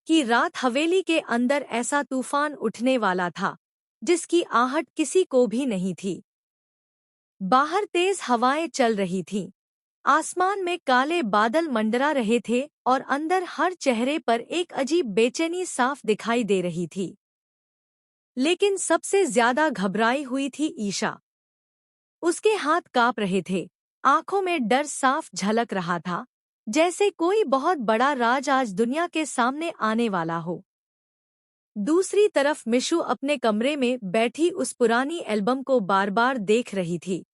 कि रात हवेली के अंदर ऐसा तूफान उठने वाला था जिसकी आहट किसी को भी नहीं थी। बाहर तेज हवाएं चल रही थीं, आसमान में काले बादल मंडरा रहे थे और अंदर हर चेहरे पर एक अजीब बेचैनी साफ दिखाई दे रही थी। लेकिन सबसे ज्यादा घबराई हुई थी ईशा। उसके हाथ कांप रहे थे, आंखों में डर साफ झलक रहा था, जैसे कोई बहुत बड़ा राज आज दुनिया के सामने आने वाला हो। दूसरी तरफ मिशु अपने कमरे में बैठी उस पुरानी एल्बम को बार-बार देख रही थी,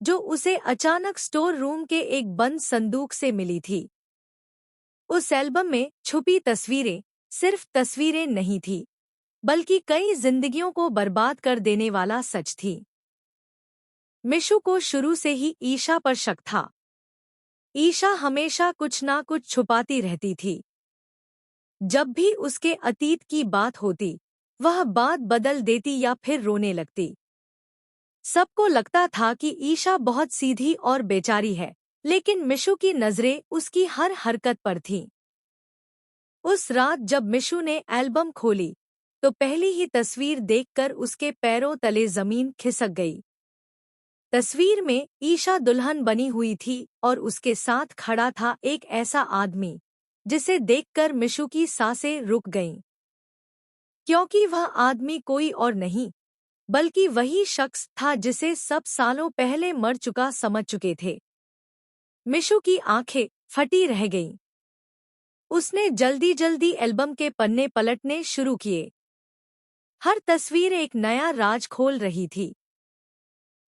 जो उसे अचानक स्टोर रूम के एक बंद संदूक से मिली थी। उस एल्बम में छुपी तस्वीरें सिर्फ तस्वीरें नहीं थीं, बल्कि कई जिंदगियों को बर्बाद कर देने वाला सच थी। मिशु को शुरू से ही ईशा पर शक था। ईशा हमेशा कुछ ना कुछ छुपाती रहती थी। जब भी उसके अतीत की बात होती, वह बात बदल देती या फिर रोने लगती। सबको लगता था कि ईशा बहुत सीधी और बेचारी है, लेकिन मिशु की नजरें उसकी हर हरकत पर थीं। उस रात जब मिशु ने एल्बम खोली, तो पहली ही तस्वीर देखकर उसके पैरों तले जमीन खिसक गई। तस्वीर में ईशा दुल्हन बनी हुई थी और उसके साथ खड़ा था एक ऐसा आदमी जिसे देखकर मिशु की सांसें रुक गईं। क्योंकि वह आदमी कोई और नहीं, बल्कि वही शख्स था जिसे सब सालों पहले मर चुका समझ चुके थे। मिशु की आंखें फटी रह गईं। उसने जल्दी जल्दी एल्बम के पन्ने पलटने शुरू किए। हर तस्वीर एक नया राज खोल रही थी।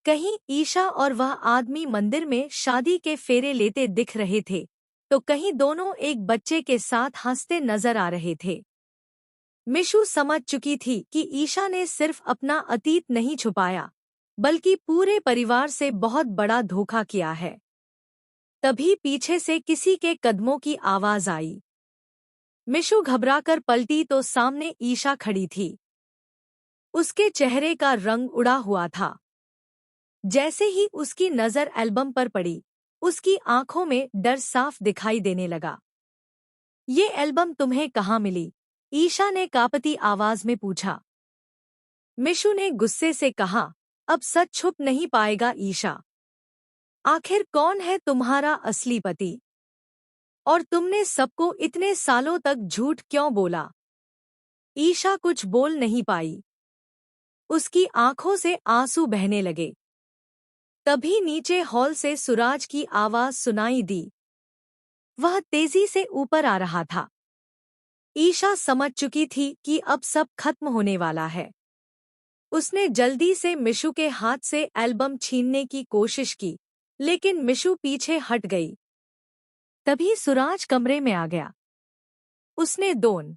कहीं ईशा और वह आदमी मंदिर में शादी के फेरे लेते दिख रहे थे, तो कहीं दोनों एक बच्चे के साथ हंसते नजर आ रहे थे। मिशु समझ चुकी थी कि ईशा ने सिर्फ अपना अतीत नहीं छुपाया, बल्कि पूरे परिवार से बहुत बड़ा धोखा किया है। तभी पीछे से किसी के कदमों की आवाज आई। मिशु घबराकर पलटी तो सामने ईशा खड़ी थी। उसके चेहरे का रंग उड़ा हुआ था। जैसे ही उसकी नजर एल्बम पर पड़ी, उसकी आंखों में डर साफ दिखाई देने लगा। ये एल्बम तुम्हें कहाँ मिली? ईशा ने कांपती आवाज में पूछा। मिशु ने गुस्से से कहा, अब सच छुप नहीं पाएगा ईशा। आखिर कौन है तुम्हारा असली पति? और तुमने सबको इतने सालों तक झूठ क्यों बोला? ईशा कुछ बोल नहीं पाई। उसकी आंखों से आंसू बहने लगे। तभी नीचे हॉल से सुराज की आवाज सुनाई दी। वह तेजी से ऊपर आ रहा था। ईशा समझ चुकी थी कि अब सब खत्म होने वाला है। उसने जल्दी से मिशु के हाथ से एल्बम छीनने की कोशिश की, लेकिन मिशु पीछे हट गई। तभी सुराज कमरे में आ गया। उसने दोन